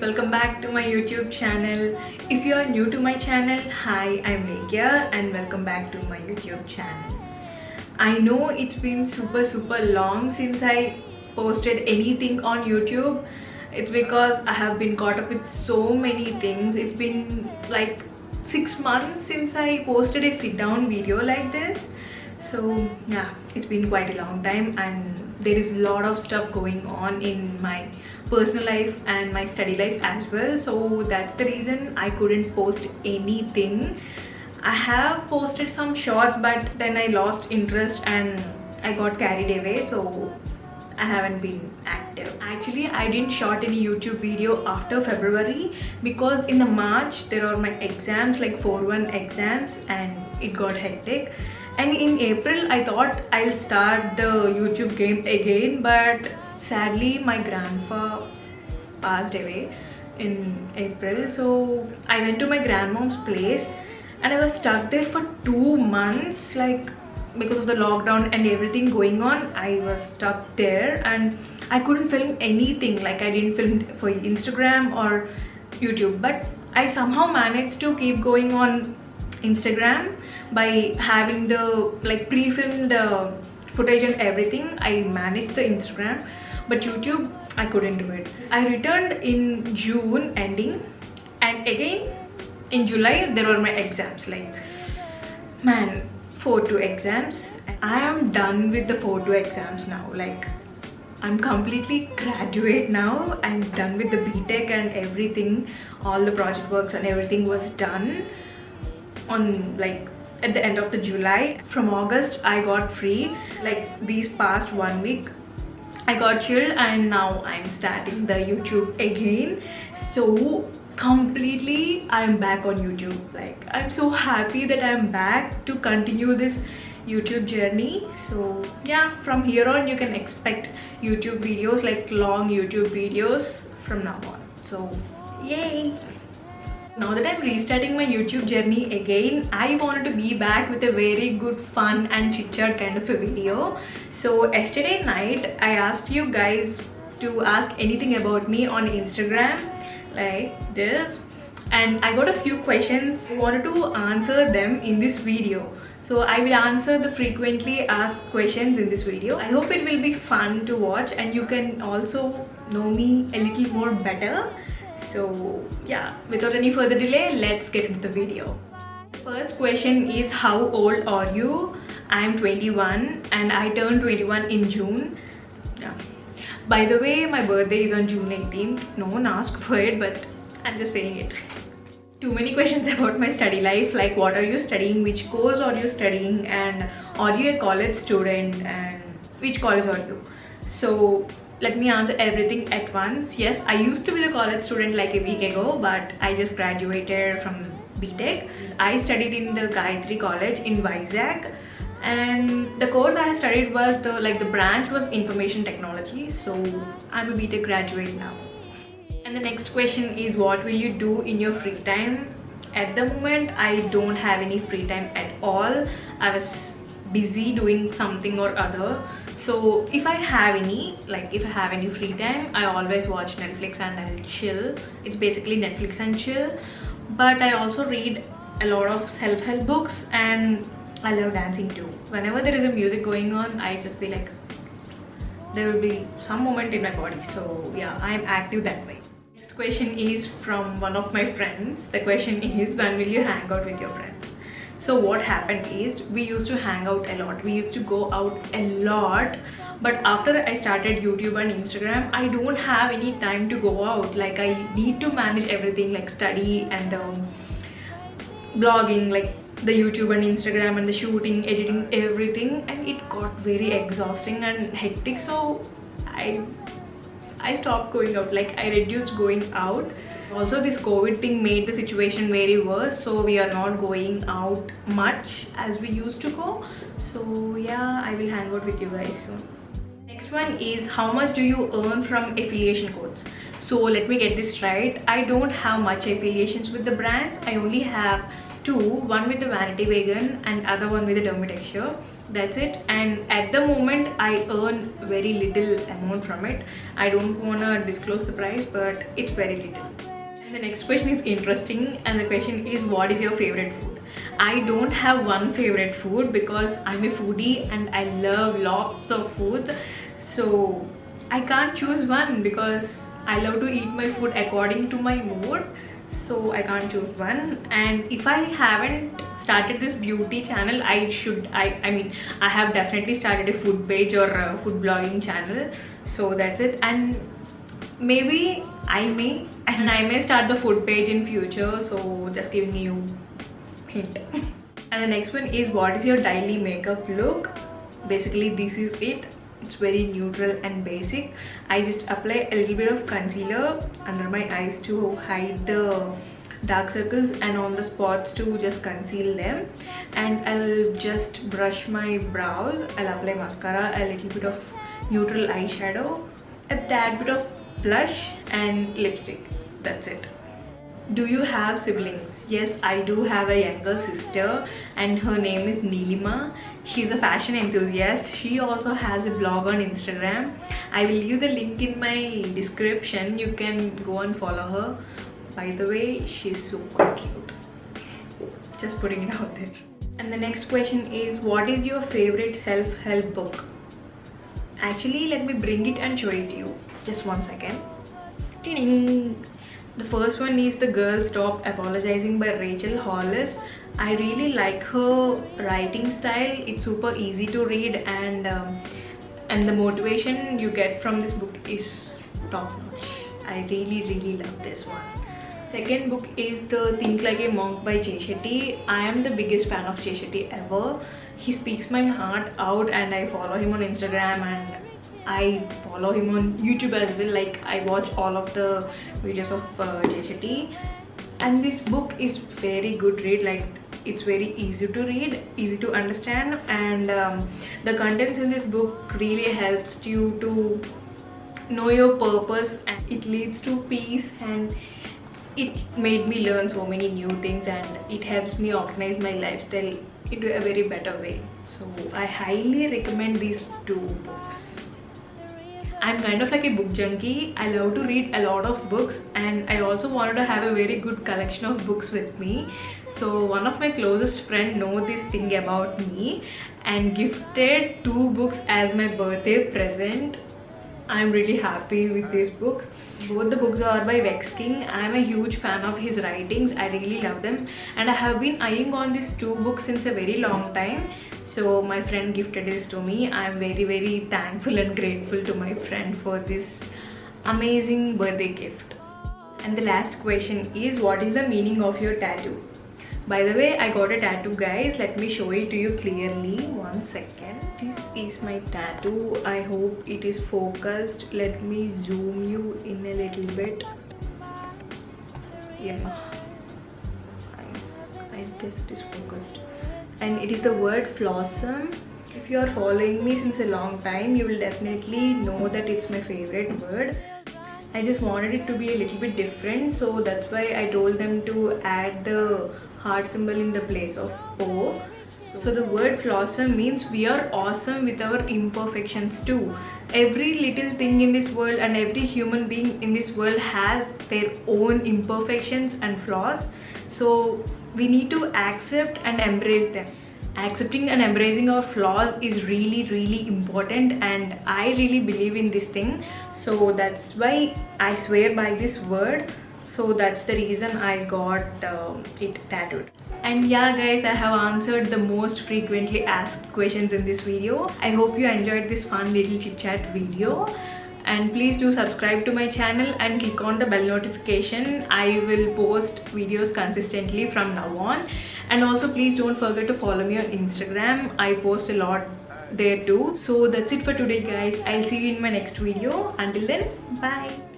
welcome back to my YouTube channel. If you are new to my channel, hi, I'm Lekya and welcome back to my YouTube channel. I know it's been super long since I posted anything on YouTube. It's because I have been caught up with so many things. It's been like 6 months since I posted a sit down video like this. So yeah, it's been quite a long time and there is a lot of stuff going on in my personal life and my study life as well. So that's the reason I couldn't post anything. I have posted some shorts but then I lost interest and I got carried away, so I haven't been active. Actually, I didn't shot any YouTube video after February because in the March there are my exams, like 4-1 exams, and it got hectic. And in April I thought I'll start the YouTube game again, but sadly my grandpa passed away in April. So I went to my grandmom's place and I was stuck there for 2 months, like because of the lockdown and everything going on. I was stuck there and I couldn't film anything. Like I didn't film for Instagram or YouTube, but I somehow managed to keep going on Instagram by having the like pre-filmed footage and everything. I managed the Instagram, but YouTube I couldn't do it. I returned in June ending, and again in July there were my exams. Like, man, 4-2 exams. I am done with the 4-2 exams now. Like, I'm completely graduate now. I'm done with the BTech and everything. All the project works and everything was done on like at the end of the July. From August I got free. Like these past 1 week I got chilled and now I'm starting the YouTube again. So completely I'm back on YouTube. Like I'm so happy that I'm back to continue this YouTube journey. So yeah, from here on you can expect YouTube videos, like long YouTube videos from now on. So yay! Now that I'm restarting my YouTube journey again, I wanted to be back with a very good fun and chit-chat kind of a video. So yesterday night I asked you guys to ask anything about me on Instagram like this, and I got a few questions. I wanted to answer them in this video. So I will answer the frequently asked questions in this video. I hope it will be fun to watch and you can also know me a little more better. So yeah, without any further delay, let's get into the video. First question is, how old are you? I'm 21 and I turned 21 in June. Yeah. By the way, my birthday is on June 18th. No one asked for it, but I'm just saying it. Too many questions about my study life, like what are you studying, which course are you studying, and are you a college student, and which college are you? So let me answer everything at once. Yes, I used to be a college student like a week ago, but I just graduated from BTech. I studied in the Gayatri College in Vizag, and the course I studied was the branch was information technology. So I'm a BTech graduate now. And the next question is, what will you do in your free time? At the moment I don't have any free time at all. I was busy doing something or other. So if I have any free time, I always watch Netflix and I'll chill. It's basically Netflix and chill. But I also read a lot of self-help books and I love dancing too. Whenever there is a music going on, I just be like, there will be some moment in my body. So yeah, I'm active that way. Next question is from one of my friends. The question is, when will you hang out with your friends? So what happened is, we used to hang out a lot. We used to go out a lot. But after I started YouTube and Instagram, I don't have any time to go out. Like I need to manage everything, like study and blogging, like the YouTube and Instagram and the shooting, editing, everything. And it got very exhausting and hectic. So I stopped going out. Like I reduced going out. Also this COVID thing made the situation very worse, so we are not going out much as we used to go. So yeah, I will hang out with you guys soon. Next one is, how much do you earn from affiliation codes? So let me get this right. I don't have much affiliations with the brands. I only have 2, one with the Vanity Vegan and other one with the Dermatexture. That's it. And at the moment I earn very little amount from it. I don't want to disclose the price, but it's very little. And the next question is interesting, and the question is, what is your favorite food? I don't have one favorite food because I'm a foodie and I love lots of foods. So I can't choose one because I love to eat my food according to my mood. So I can't choose one. And if I haven't started this beauty channel, I mean I have definitely started a food page or a food blogging channel. So that's it. And maybe I may start the food page in future. So just giving you hint. And the next one is, what is your daily makeup look? Basically this is it. It's very neutral and basic. I just apply a little bit of concealer under my eyes to hide the dark circles and on the spots to just conceal them, and I'll just brush my brows. I'll apply mascara, a little bit of neutral eyeshadow, a tad bit of blush and lipstick. That's it. Do you have siblings? Yes, I do have a younger sister and her name is Neelima. She's a fashion enthusiast. She also has a blog on Instagram. I will leave the link in my description. You can go and follow her. By the way, she's super cute. Just putting it out there. And the next question is, what is your favorite self-help book? Actually, let me bring it and show it to you. Just one second. Ding! The first one is The Girl Stop Apologizing by Rachel Hollis. I really like her writing style. It's super easy to read, and the motivation you get from this book is top notch. I really love this one. Second book is the Think Like a Monk by Jay Shetty. I am the biggest fan of Jay Shetty ever. He speaks my heart out, and I follow him on Instagram and I follow him on YouTube as well. Like, I watch all of the videos of Jay Shetty, and this book is very good read. Like, it's very easy to read, easy to understand, and the contents in this book really helps you to know your purpose, and it leads to peace, and it made me learn so many new things, and it helps me organize my lifestyle into a very better way. So I highly recommend these two books. I'm kind of like a book junkie. I love to read a lot of books, and I also wanted to have a very good collection of books with me. So one of my closest friends knows this thing about me and gifted 2 books as my birthday present. I'm really happy with these books. Both the books are by Vex King. I'm a huge fan of his writings. I really love them, and I have been eyeing on these 2 books since a very long time. So my friend gifted this to me. I'm very thankful and grateful to my friend for this amazing birthday gift. And the last question is, what is the meaning of your tattoo? By the way, I got a tattoo, guys. Let me show it to you clearly. One second. This is my tattoo. I hope it is focused. Let me zoom you in a little bit. Yeah, I guess it is focused. And it is the word Flossom. If you are following me since a long time, you will definitely know that it's my favorite word. I just wanted it to be a little bit different, so that's why I told them to add the heart symbol in the place of O. So the word Flossom means we are awesome with our imperfections too. Every little thing in this world and every human being in this world has their own imperfections and flaws. So we need to accept and embrace them. Accepting and embracing our flaws is really important, and I really believe in this thing. So that's why I swear by this word. So that's the reason I got it tattooed. And yeah guys, I have answered the most frequently asked questions in this video. I hope you enjoyed this fun little chit chat video. And please do subscribe to my channel and click on the bell notification. I will post videos consistently from now on. And also please don't forget to follow me on Instagram. I post a lot there too. So that's it for today guys. I'll see you in my next video. Until then, bye.